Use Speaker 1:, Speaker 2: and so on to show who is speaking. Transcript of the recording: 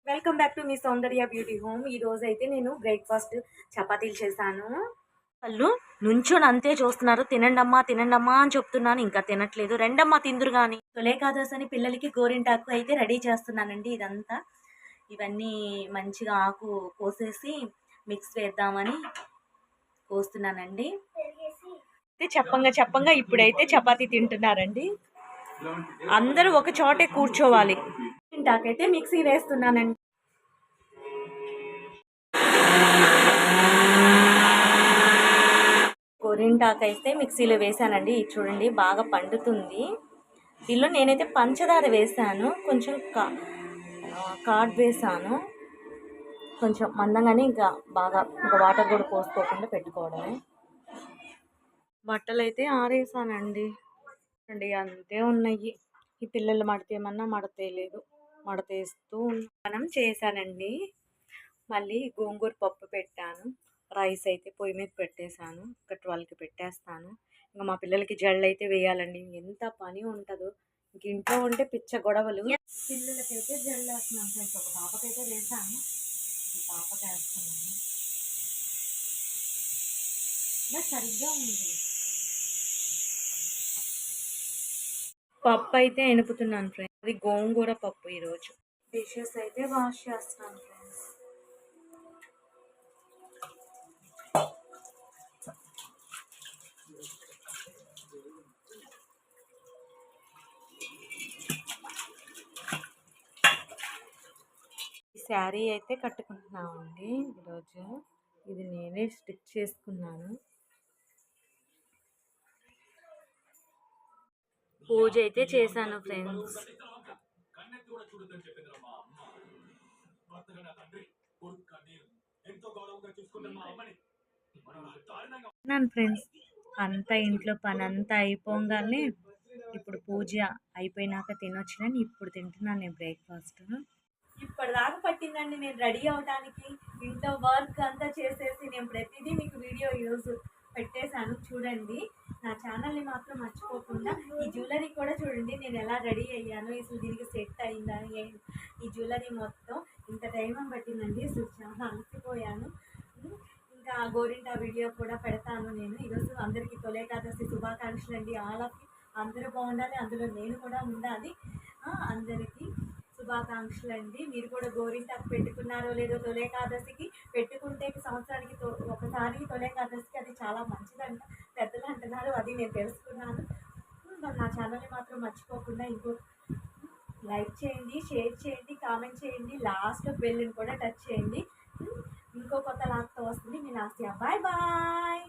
Speaker 1: Welcome back to me Soundarya beauty home. ఈ రోజు అయితే నేను బ్రేక్ఫాస్ట్ చపాతీలు చేశాను. వాళ్ళు నుంచొని అంతే చూస్తున్నారు. తినండమ్మా తినండమ్మా అని చెప్తున్నాను, ఇంకా తినట్లేదు. రెండమ్మా తిందురు కానీ. తొలేకాదశి అని పిల్లలకి గోరింటాకు అయితే రెడీ చేస్తున్నానండి. ఇదంతా ఇవన్నీ మంచిగా ఆకు కోసేసి మిక్స్ వేద్దామని కోస్తున్నానండి. చెప్పంగా చెప్పంగా ఇప్పుడైతే చపాతీ తింటున్నారండి. అందరూ ఒక చోటే కూర్చోవాలి. గోరింటాకైతే మిక్సీ వేస్తున్నానండి. గోరింటాకు అయితే మిక్సీలో వేసానండి. చూడండి బాగా పండుతుంది. దీనిలో నేనైతే పంచదార వేసాను, కొంచెం కార్డ్ వేసాను, కొంచెం మందంగానే. ఇంకా బాగా ఇంకా వాటర్ కూడా పోసుకోకుండా పెట్టుకోవడమే. బట్టలు అయితే ఆరేసానండి అంతే ఉన్నాయి. ఈ పిల్లలు మడతేయమన్నా మడతేయలేదు, మడతేస్తూ మనం చేశానండి. మళ్ళీ గోంగూర పప్పు పెట్టాను. రైస్ అయితే పొయ్యి మీద పెట్టేశాను. ఒక 12కి పెట్టేస్తాను. ఇంకా మా పిల్లలకి జళ్ళు అయితే వేయాలండి. ఎంత పని ఉంటుందో. ఇంక ఇంట్లో ఉంటే పిచ్చ గొడవలు. పిల్లలకైతే జళ్ళు వేస్తున్నాను ఫ్రెండ్స్. ఒక పాపకైతే వేసాను, ఈ పాపకి వేస్తున్నాను. సరిగ్గా ఉంది. పప్పు అయితే ఎనుపుతున్నాను ఫ్రెండ్స్. అది గోంగూర పప్పు. ఈరోజు డిషెస్ అయితే వాష్ చేస్తున్నాను ఫ్రెండ్స్. ఈ శారీ అయితే కట్టుకుంటున్నామండి ఈరోజు. ఇది నేనే స్టిచ్ చేసుకున్నాను. పూజ అయితే చేశాను ఫ్రెండ్స్. ఫ్రెండ్స్ అంతా ఇంట్లో పని అంతా అయిపోగానే ఇప్పుడు పూజ అయిపోయినాక తినొచ్చునని ఇప్పుడు తింటున్నాను నేను బ్రేక్ఫాస్ట్. ఇప్పటిదాకా పట్టిందండి నేను రెడీ అవడానికి. ఇంట్లో వర్క్ అంతా చేసేసి నేను ప్రతిదీ మీకు వీడియో ఈరోజు పెట్టేశాను. చూడండి, నా ఛానల్ని మాత్రం మర్చిపోకుండా. ఈ జ్యువెలరీ కూడా చూడండి నేను ఎలా రెడీ అయ్యాను. అసలు దీనికి సెట్ అయిందా ఈ జ్యువెలరీ మొత్తం. ఇంత టైం పట్టిందండి. అసలు చాలా అలసిపోయాను. ఇంకా గోరింటా వీడియో కూడా పెడతాను నేను. ఈరోజు అందరికీ తొలేకాదశి శుభాకాంక్షలు అండి. అందరూ బాగుండాలి, అందులో నేను కూడా ఉండాలి. అందరికీ శుభాకాంక్షలు అండి. మీరు కూడా గోరింటాకు పెట్టుకున్నారో లేదో తొలేకాదశికి. పెట్టుకుంటే సంవత్సరానికి ఒకసారి తొలేకాదశికి అది చాలా మంచిదంట పెద్దలు అంటున్నారు. అది నేను తెలుసుకున్నాను. నా ఛానల్ని మాత్రం మర్చిపోకుండా లైక్ చేయండి, షేర్ చేయండి, కామెంట్ చేయండి, లాస్ట్ బెల్ని కూడా టచ్ చేయండి. ఇంకో కొత్త లాస్తో వస్తుంది మీ లాస్ట్. Bye bye.